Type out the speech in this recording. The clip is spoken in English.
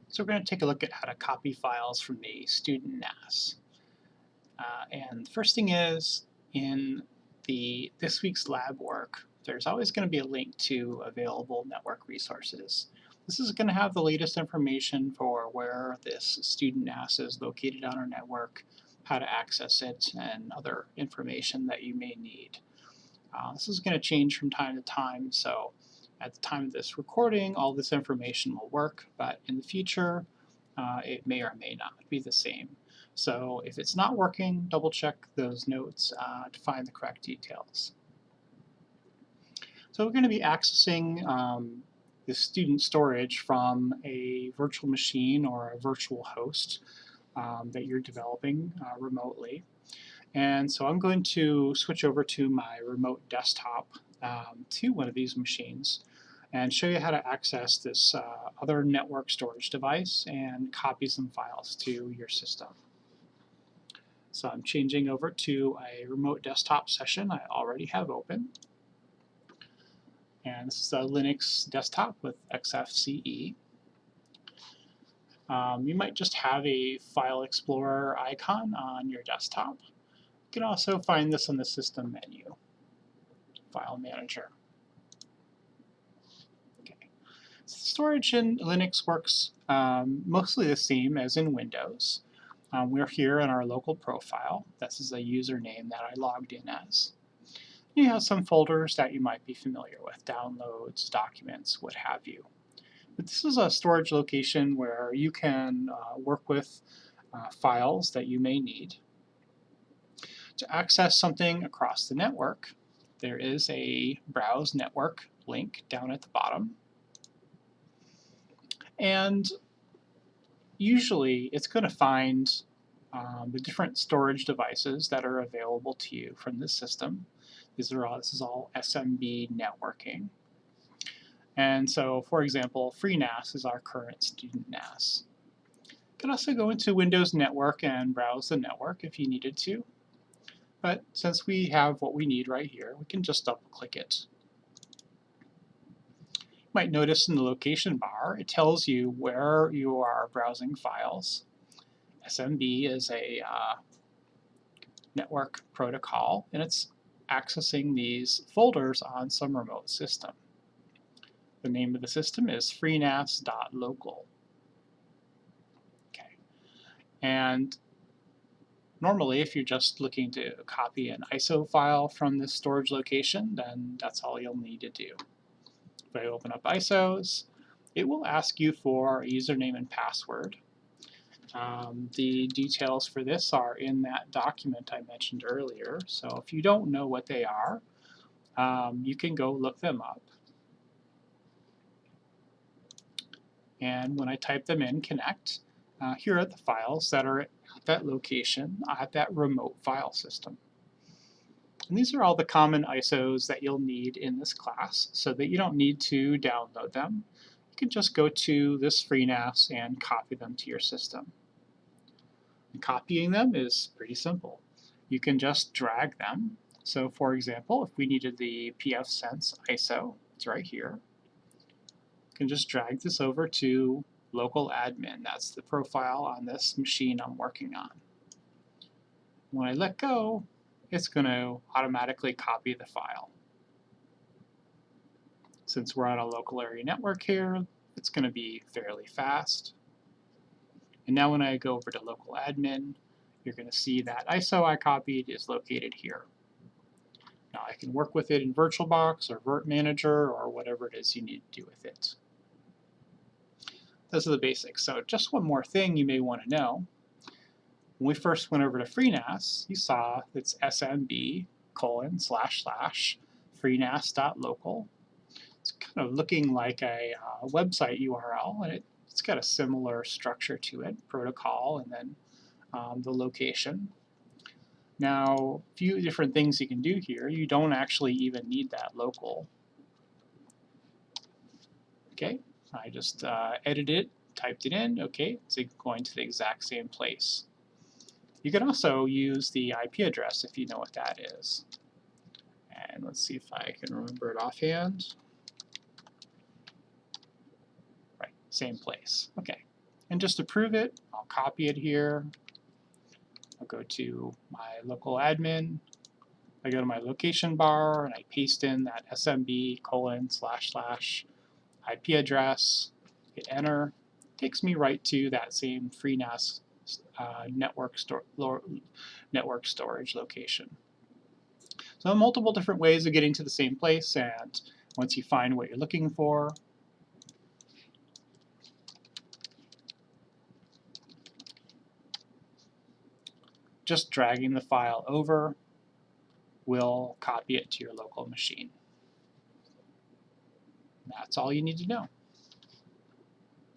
So we're going to take a look at how to copy files from the Student NAS. And the first thing is, in this week's lab work, there's always going to be a link to available network resources. This is going to have the latest information for where this Student NAS is located on our network, how to access it, and other information that you may need. This is going to change from time to time, so at the time of this recording, all this information will work, but in the future, it may or may not be the same. So if it's not working, double check those notes to find the correct details. So we're going to be accessing the student storage from a virtual machine or a virtual host that you're developing remotely. And so I'm going to switch over to my remote desktop to one of these machines and show you how to access this other network storage device and copy some files to your system. So I'm changing over to a remote desktop session I already have open. And this is a Linux desktop with XFCE. You might just have a File Explorer icon on your desktop. You can also find this on the System menu, File Manager. Okay. Storage in Linux works mostly the same as in Windows. We're here in our local profile. This is a username that I logged in as. You have some folders that you might be familiar with, downloads, documents, what have you. But this is a storage location where you can work with files that you may need. To access something across the network, there is a Browse Network link down at the bottom. And usually it's going to find the different storage devices that are available to you from this system. This is all SMB networking. And so, for example, FreeNAS is our current Student NAS. You can also go into Windows Network and browse the network if you needed to. But since we have what we need right here, we can just double-click it. You might notice in the location bar, it tells you where you are browsing files. SMB is a network protocol, and it's accessing these folders on some remote system. The name of the system is freenas.local. Okay. And normally, if you're just looking to copy an ISO file from this storage location, then that's all you'll need to do. If I open up ISOs, it will ask you for a username and password. The details for this are in that document I mentioned earlier, so if you don't know what they are, you can go look them up. And when I type them in, connect, here are the files that are at that location, at that remote file system. And these are all the common ISOs that you'll need in this class, so that you don't need to download them. You can just go to this FreeNAS and copy them to your system. And copying them is pretty simple. You can just drag them. So for example, if we needed the pfSense ISO, it's right here. You can just drag this over to local admin. That's the profile on this machine I'm working on. When I let go, it's going to automatically copy the file. Since we're on a local area network here, it's going to be fairly fast. And now when I go over to local admin, you're going to see that ISO I copied is located here. Now I can work with it in VirtualBox or Virt Manager or whatever it is you need to do with it. Those are the basics. So just one more thing you may want to know. When we first went over to FreeNAS, you saw it's smb://freenas.local. It's kind of looking like a website URL, and it's got a similar structure to it, protocol, and then the location. Now, a few different things you can do here. You don't actually even need that local. Okay, I just edited it, typed it in. Okay, it's going to the exact same place. You can also use the IP address if you know what that is. And let's see if I can remember it offhand. Right, same place. Okay, And just to prove it, I'll copy it here. I'll go to my local admin. I go to my location bar and I paste in that smb:// IP address, hit enter. It takes me right to that same FreeNAS network storage location. So multiple different ways of getting to the same place, and once you find what you're looking for, just dragging the file over will copy it to your local machine. That's all you need to know.